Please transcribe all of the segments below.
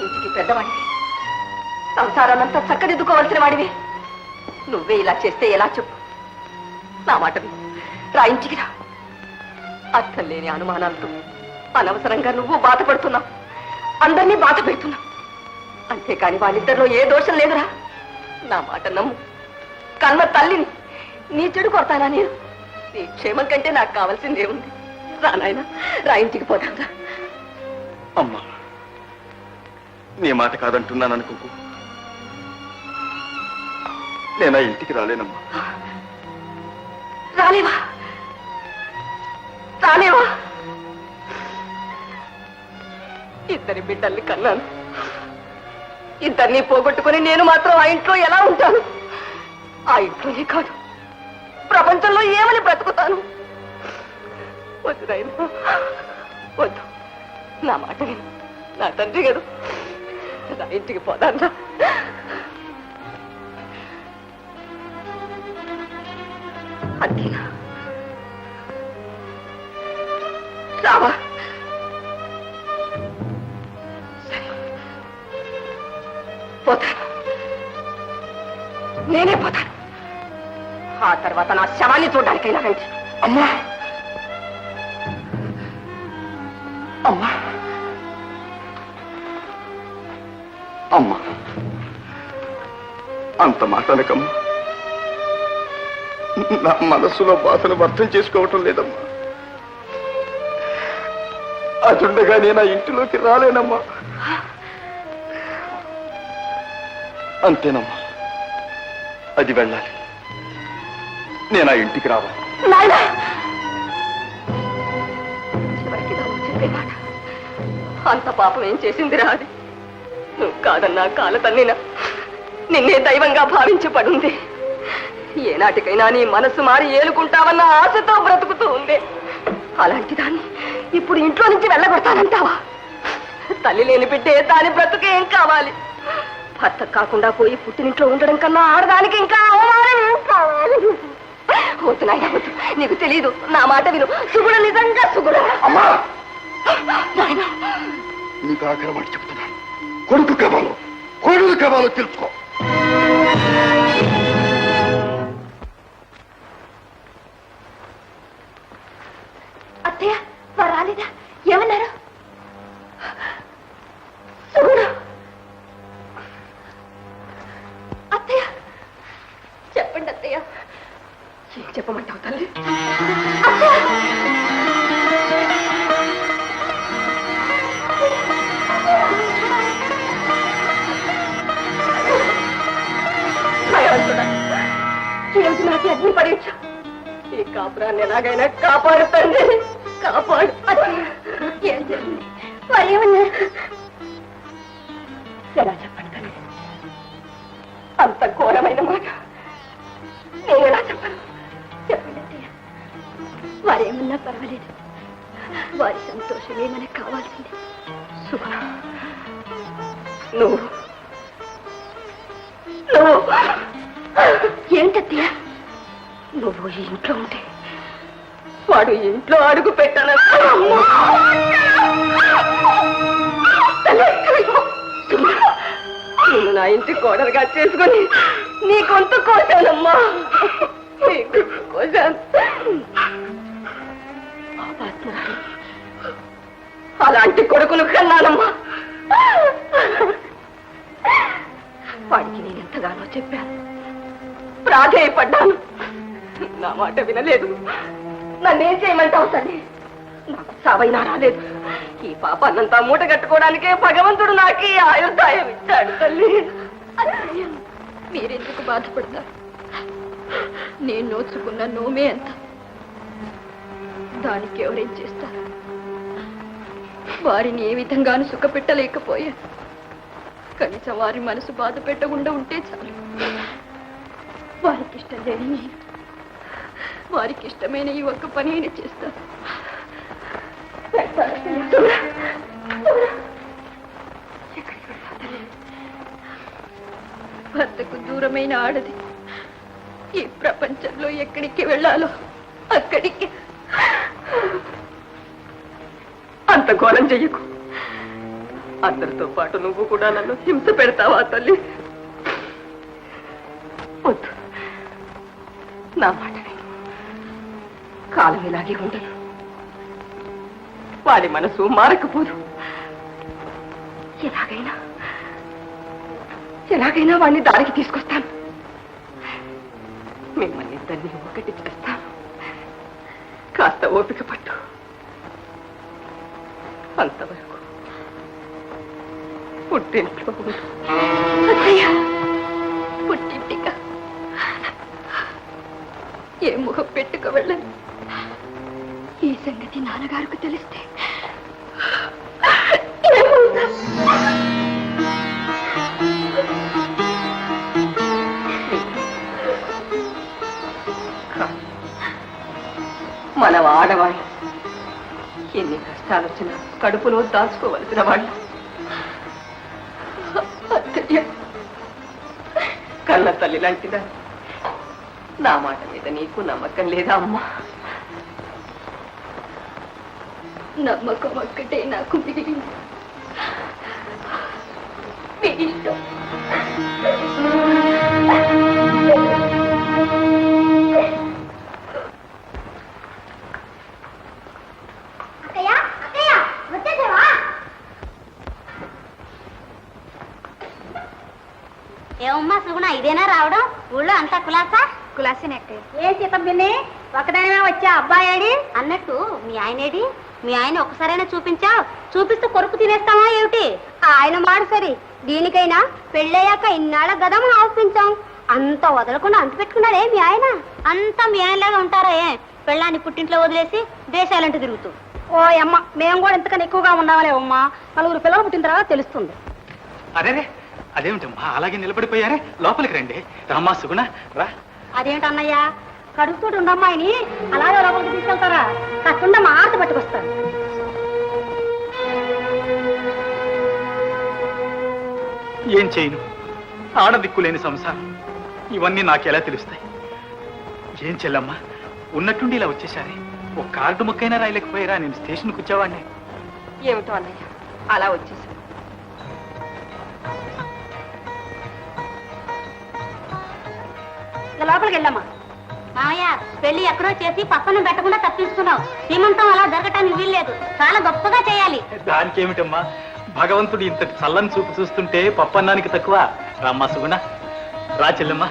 ఇంటికి పెద్దవాడివి, సంసారాన్నంతా చక్కదిద్దుకోవాల్సిన వాడివి. నువ్వే ఇలా చేస్తే ఎలా చెప్పు? నా మాట రా, ఇంటికి రా. అర్థం లేని అనుమానాలతో అనవసరంగా నువ్వు బాధపడుతున్నావు, అందరినీ బాధ పెడుతున్నావు. అంతేకాని వాళ్ళిద్దరిలో ఏ దోషం లేదురా. నా మాట నమ్ము. కన్న తల్లిని నీ చెడు కొడతానా నేను? నీ క్షేమం కంటే నాకు కావాల్సిందేముంది? రా నాయనా, రా, ఇంటికి పోతాను. అమ్మా, నీ మాట కాదంటున్నాను అనుకోకు. నేనా ఇంటికి రాలేనమ్మా. రాలేవా? రాలేవా? ఇద్దరి బిడ్డల్ని కన్నాను, ఇద్దరిని పోగొట్టుకుని నేను మాత్రం ఆ ఇంట్లో ఎలా ఉంటాను? ఆ ఇంట్లోనే కాదు, ప్రపంచంలో ఏమని బ్రతుకుతాను? వద్దు నాయనా, వద్దు. నా మాట విను, నా తండ్రి గారు. నా ఇంటికి పోదాన్నా. అంతేనా? రావా? పోతాను, నేనే పోతాను. ఆ తర్వాత నా శవాన్ని చూడడానికైనా రండి. అమ్మా, అమ్మా, అమ్మా, అంత మాటలకమ్మా. నా మనస్సులో బాధను అర్థం చేసుకోవటం లేదమ్మా. అదుండగా నేను ఆ ఇంటిలోకి రాలేనమ్మా. అంతేనమ్మా, అది వెళ్ళాలి. నేను ఆ ఇంటికి రావాలి. చివరికి చెప్పే మాట, అంత పాపం ఏం చేసిందిరా అది? నువ్వు కాదన్నా కాల తన్నినా నిన్నే దైవంగా భావించి పడుంది. ఏనాటికైనా నీ మనసు మారి ఏలుకుంటావన్న ఆశతో బ్రతుకుతూ ఉంది. అలాంటి దాన్ని ఇప్పుడు ఇంట్లో నుంచి వెళ్ళగొడతానంటావా? తల్లి లేని బిడ్డే దాని బ్రతుకే ఏం కావాలి? భర్త కాకుండా పోయి పుట్టినింట్లో ఉండడం కన్నా ఆడదానికి ఇంకా అవమానం ఏం కావాలి? వద్దు నాయన, వద్దు. నీకు తెలీదు, నా మాట విను. సుగుణ నిజంగా సుగుణ. నీకు ఆఖరి మాట చెప్తున్నాను. కొడుకు కావాలో కొడుకు కావాలో తెలుసుకో. అత్తయ్య, వారు రాలేదా? ఏమన్నారు? సుగుణ. అత్తయ్య, చెప్పండి అత్తయ్య. ఏం చెప్పమంటావు తల్లి? ఏమిటి నాకు అగ్ని పరీక్ష? ఈ కాపురాన్ని ఎలాగైనా కాపాడుతండి, కాపాడు. ఏం జరిగింది? వారేమన్నారు? ఎలా చెప్పండి తల్లి? అంత ఘోరమైన మాట నేను ఎలా చెప్పను? చెప్పండి అత్తయ్య. వారేమన్నా పర్వాలేదు, వారి సంతోషమే మనకు కావాల్సింది. సుగుణ, నువ్వు ఏంటత్తయ్య? నువ్వు ఈ ఇంట్లో ఉంటే వాడు ఇంట్లో అడుగు పెట్టాను. నిన్ను నా ఇంటి కోడలుగా చేసుకుని నీ గొంతు కోశానమ్మా, నీ గొంతు కోశాను. అలాంటి కొడుకులు కన్నానమ్మా. వాడికి నేను ఎంతగానో చెప్పాను, ప్రాధేయపడ్డాను. నా మాట వినలేదు. నన్నేం చేయమంటావు తల్లి? నాకు చావైనా రాలేదు. ఈ పాపాన్నంతా మూట కట్టుకోవడానికే భగవంతుడు నాకు ఈ ఆయుర్దాయం ఇచ్చాడు తల్లి. మీరెందుకు బాధపడతారు? నేను నోచుకున్న నోమే అంత, దానికి ఎవరేం చేస్తారు? వారిని ఏ విధంగానూ సుఖపెట్టలేకపోయాను. కనీసం వారి మనసు బాధ పెట్టకుండా ఉంటే చాలు. వారికి ఇష్టం లేని నేను వారికి ఇష్టమైన ఈ ఒక్క పని అయినా చేస్తాను. భర్తకు దూరమైన ఆడది ఈ ప్రపంచంలో ఎక్కడికి వెళ్ళాలో అక్కడికి. అట్లా ఘోరం చెయ్యకు. అందరితో పాటు నువ్వు కూడా నన్ను హింస పెడతావా తల్లి? వద్దు, నా మాట విను. కాలం ఇలాగే ఉండదు. వాడి మనసు మారకపోదు. ఎలాగైనా వాడిని దారికి తీసుకొస్తాను. మిమ్మల్ని ఇద్దరిని ఒకటి చేస్తాను. కాస్త ఓపిక పట్టు. అంతవరకు పుట్టింట్లో ఉండు. పుట్టింటిగా ఏ ముఖం పెట్టుకు వెళ్ళను. ఈ సంగతి నాన్నగారికి తెలిస్తే మనం ఆడవాళ్ళు ఎన్ని కష్టాలు వచ్చినా కడుపులో దాచుకోవలసిన వాళ్ళు. కన్న తల్లి లాంటిదా? నా మాట మీద నీకు నమ్మకం లేదా అమ్మా? నమ్మకం ఒక్కటే నాకు మిగిలింది. మీ ఇష్టం. ఏమమ్మా సుగుణ, ఇదేనా రావడం? ఊళ్ళో అంతా కులాసా? కులాసనే అక్కయ్య. ఏం సీతమ్మిని ఒకదానివే వచ్చా? అబ్బాయేడి అన్నట్టు మీ ఆయనేడి? మీ ఆయన ఒక్కసారైనా చూపించావు? చూపిస్తూ కొరుకు తినేస్తావా ఏమిటి? ఆయన మాట సరి. దీనికైనా పెళ్ళయ్యాక ఇన్నాళ్ళ గదం ఆపించాం. అంత వదలకుండా అంత పెట్టుకున్నాడే మీ ఆయన? అంతా మీ ఆయనలాగా ఉంటారా? పెళ్ళాన్ని పుట్టింట్లో వదిలేసి దేశాలంటూ తిరుగుతూ. ఓ అమ్మ, మేము కూడా ఇంతకన్నా ఎక్కువగా ఉన్నామలే అమ్మా. 4 పిల్లలు పుట్టిన తర్వాత తెలుస్తుంది. అరే అదేమిటమ్మా అలాగే నిలబడిపోయారే? లోపలికి రండి. రామ్మా సుగుణ రా. అదేంటన్నయ్యా, కడుపుతోటి ఉండమ్మాయిని అలాగే లోపలికి తీసుకెళ్తారా? కాకుండా మా ఆట పట్టుకొస్తారు. ఏం చేయను, ఆడదిక్కులేని సంసారం. ఇవన్నీ నాకెలా తెలుస్తాయి? ఏం చెల్లమ్మా, ఉన్నట్టుండి ఇలా వచ్చేసారే. ఒక కార్డు ముక్కైనా రాయలేకపోయారా? నేను స్టేషన్కి వచ్చేవాడిని. ఏమిటో అన్నయ్య అలా వచ్చేసాను. లోపలికి వెళ్ళమ్మా. మామయ్య, పెళ్లి ఎక్కడో చేసి పక్కన పెట్టకుండా తప్పించుకున్నావు. శ్రీమంతం అలా జరగటానికి వీల్లేదు. చాలా గొప్పగా చేయాలి. దానికేమిటమ్మా, భగవంతుడు ఇంతటి చల్లని చూపు చూస్తుంటే పప్పన్నానికి తక్కువ. రామ్మా సుగుణ రా. చెల్లమ్మా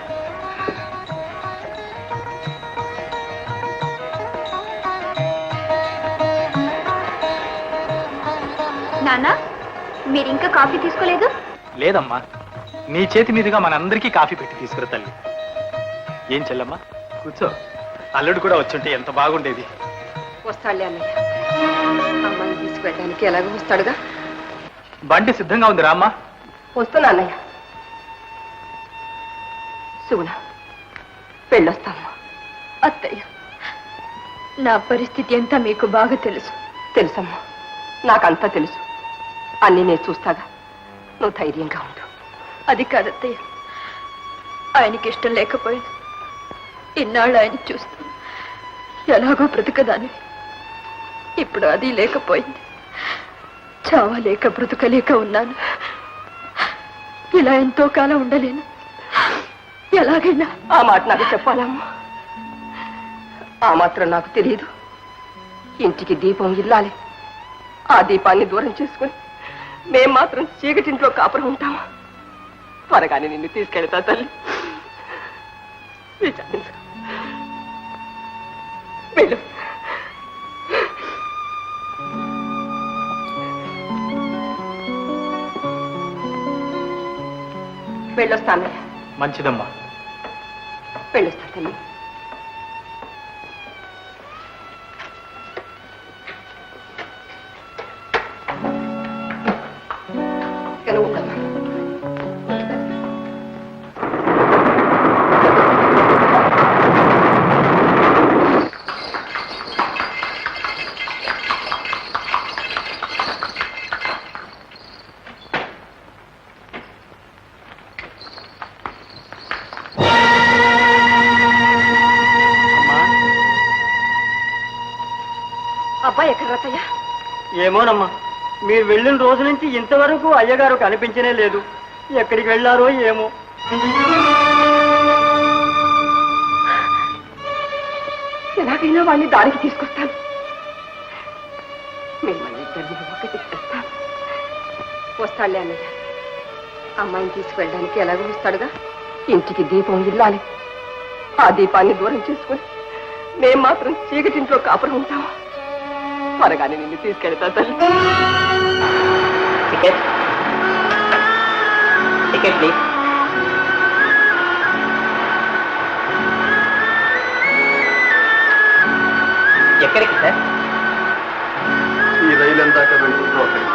నాన్న, మీరింకా కాఫీ తీసుకోలేదు? లేదమ్మా, నీ చేతి మీదుగా మనందరికీ కాఫీ పెట్టి తీసుకురా తల్లి. ఏం చెల్లమ్మా, కూర్చో. అల్లుడు కూడా వచ్చుంటే ఎంత బాగుండేది. వస్తాడులే అన్నయ్య. అమ్మాయిని తీసుకువెళ్ళడానికి ఎలాగో వస్తాడుగా. బండి సిద్ధంగా ఉంది రామ్మా. వస్తున్నా అన్నయ్య. సుగుణ, వెళ్ళొస్తామ్మా. అత్తయ్య, నా పరిస్థితి అంతా మీకు బాగా తెలుసు. తెలుసమ్మా, నాకంతా తెలుసు. అన్నీ నేను చూస్తాగా. నువ్వు ధైర్యంగా ఉండు. అది కాదత్తయ్య, ఆయనకి ఇష్టం లేకపోయింది. ఇన్నాళ్ళు ఆయన చూస్తూ ఎలాగో బ్రతకదాన్ని. ఇప్పుడు అది లేకపోయింది. చావలేక బ్రతకలేక ఉన్నాను. ఇలా ఎంతో కాలం ఉండలేను. ఎలాగైనా ఆ మాట నాకు చెప్పాలమ్మా. ఆ మాత్రం నాకు తెలియదు. ఇంటికి దీపం ఇల్లాలి. ఆ దీపాన్ని దూరం చేసుకుని మేం మాత్రం చీకటింట్లో కాపురం ఉంటామా? త్వరగానే నిన్ను తీసుకెళ్తా తల్లి. విచారించు. వెళ్ళు. వెళ్ళొస్తాను. మంచిదమ్మా. వెళ్ళొస్తా తల్లి. ఉండమ్మా. అబ్బాయి ఎక్కడ రతయ్య? ఏమోనమ్మా మీరు వెళ్ళిన రోజు నుంచి ఇంతవరకు అయ్యగారు కనిపించనే లేదు. ఎక్కడికి వెళ్ళారో ఏమో. ఎలాగైనా వాడిని దారికి తీసుకొస్తాను. మిమ్మల్ని ఇద్దరిని ఒకటి చేస్తాను. వస్తాడులే అన్నయ్య. అమ్మాయిని తీసుకువెళ్ళడానికి ఎలాగో వస్తాడుగా. ఇంటికి దీపం ఇల్లాలి. ఆ దీపాన్ని దూరం చేసుకుని మేం మాత్రం చీకటింట్లో కాపురం ఉంటాం. త్వరగానే నిన్ను తీసుకెళ్తా తల్లి. Ticket ticket please. ఎక్కడికి సార్? ఈ రైలు ఎందాక వెళ్తుందో అక్కడికి.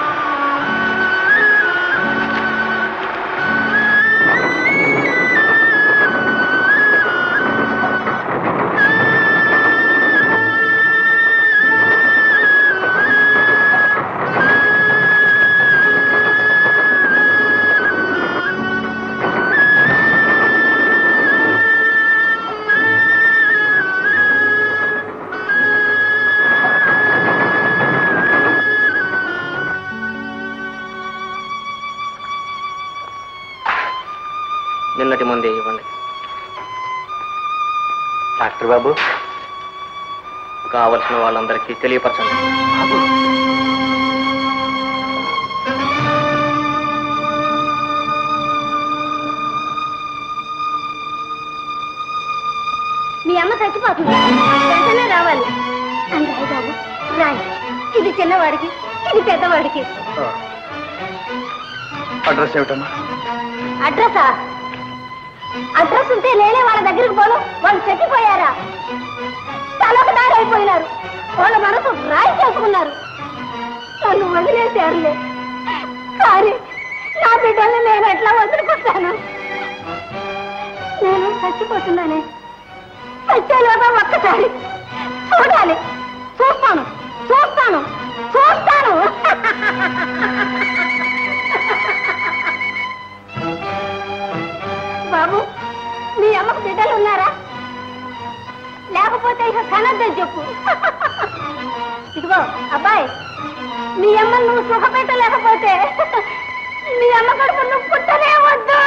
నిన్నటి ముందే ఇవ్వండి. డాక్టర్ బాబు, కావలసిన వాళ్ళందరికీ తెలియపరచండి. మీ అమ్మ చచ్చిపోతుంది, వెంటనే రావాలి. రాయి బాబు రాయి. ఇది చిన్నవాడికి, ఇది పెద్దవాడికి. అడ్రస్ ఏమిటమ్మా? అడ్రసా? అడ్రస్ ఉంటే నేనే వాళ్ళ దగ్గరికి పోను. వాళ్ళు చచ్చిపోయారా? తలొకదారి అయిపోయినారు. వాళ్ళ మనసు రాయి చేసుకున్నారు. నన్ను వదిలేశారులే, కానీ నా బిడ్డల్ని నేను ఎట్లా వదులుకుంటాను? నేను చచ్చిపోతున్నానే. చచ్చేలోగా ఒక్కసారి చూడాలి. చూస్తాను చూస్తాను చూస్తాను. బాబు, మీ అమ్మకు బిడ్డలు ఉన్నారా? లేకపోతే ఇక కనద్దని చెప్పు. ఇదిగో అబ్బాయి, మీ అమ్మను నువ్వు సుఖపెట్టలేకపోతే మీ అమ్మ కడుపు నువ్వు పుట్టనే వద్దు.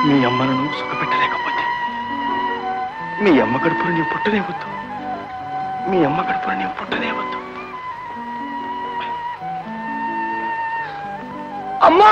మీ అమ్మను నువ్వు సుఖపెట్టలేకపోతే మీ అమ్మ కడుపును నీవు పుట్టనే వద్దు. మీ అమ్మ కడుపును నీవు పుట్టనే వద్దు. అమ్మా!